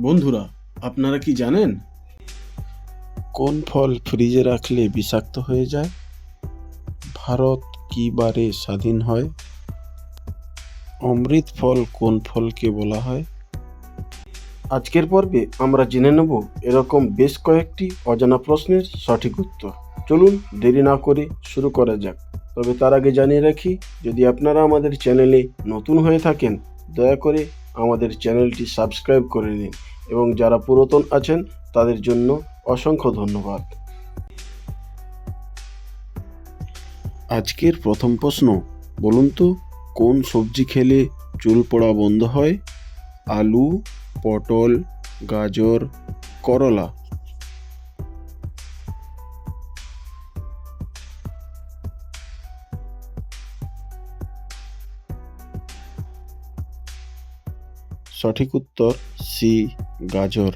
বন্ধুরা, আপনারা কি জানেন কোন ফল ফ্রিজে রাখলে বিষাক্ত হয়ে যায়? ভারত কি বারে স্বাধীন হয়? অমৃত ফল কোন ফলকে বলা হয়? আজকের পর্বে আমরা জেনে নেব এরকম বেশ কয়েকটি অজানা প্রশ্নের সঠিক উত্তর। চলুন দেরি না করে শুরু করা যাক। তবে তার আগে জানিয়ে রাখি, যদি আপনারা আমাদের চ্যানেলে নতুন হয়ে থাকেন, দয়া করে আমাদের চ্যানেলটি সাবস্ক্রাইব করে নিন এবং যারা পুরাতন আছেন তাদের জন্য অসংখ্য ধন্যবাদ। আজকের প্রথম প্রশ্ন, বলুন তো কোন সবজি খেলে চুল পড়া বন্ধ হয়? আলু, পটল, গাজর, করলা। সঠিক উত্তর সি, গাজর।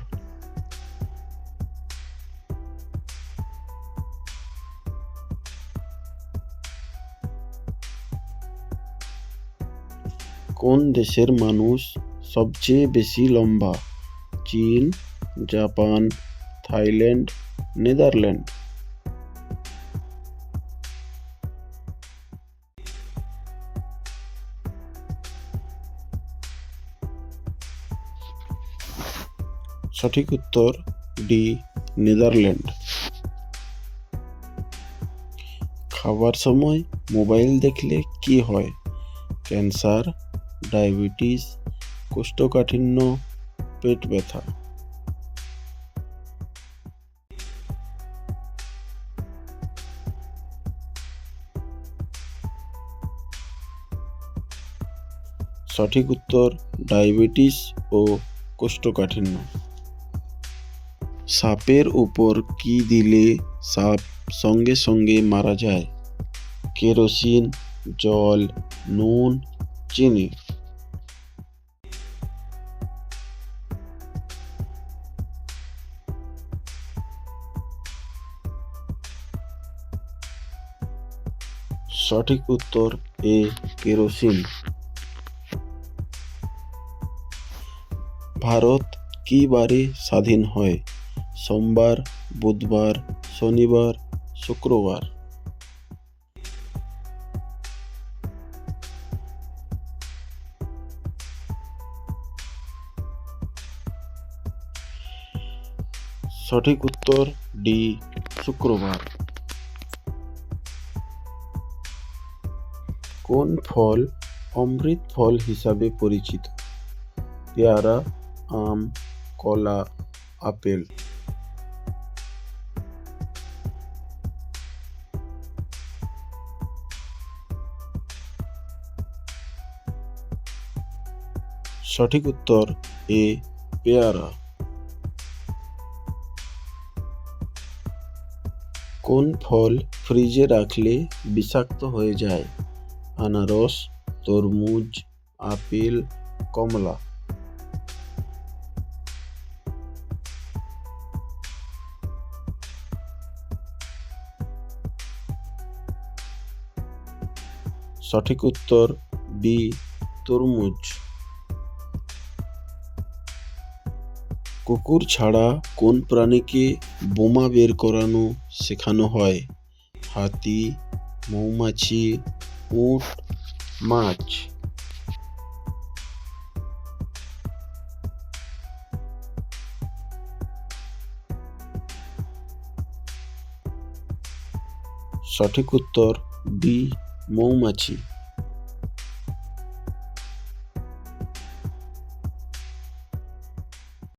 কোন দেশের মানুষ সবচেয়ে বেশি লম্বা? চীন, জাপান, থাইল্যান্ড, নেদারল্যান্ড। সঠিক উত্তর ডি, নেদারল্যান্ড। খাবার সময় মোবাইল দেখলে কি হয়? ক্যান্সার, ডায়াবেটিস, কোষ্ঠকাঠিন্য, পেট ব্যথা। সঠিক উত্তর ডায়াবেটিস ও কোষ্ঠকাঠিন্য। সাপের উপর কি দিলে সাপ সঙ্গে সঙ্গে মারা যায়? কেরোসিন, জল, নুন, চিনি। সঠিক উত্তর এ, কেরোসিন। ভারত কি বারে স্বাধীন হয়? সোমবার, বুধবার, শনিবার, শুক্রবার। সঠিক উত্তর ডি, শুক্রবার। কোন ফল অমৃত ফল হিসাবে পরিচিত? পেয়ারা, আম, কলা, আপেল। সঠিক উত্তর এ, পেয়ারা। কোন ফল ফ্রিজে রাখলে বিষাক্ত হয়ে যায়? আনারস, তরমুজ, আপেল, কমলা। সঠিক উত্তর বি, তরমুজ। কুকুর ছাড়া কোন প্রাণীকে বোমা বের করানো শেখানো হয়? হাতি, মৌমাছি, উট, মাছ। সঠিক উত্তর বি, মৌমাছি।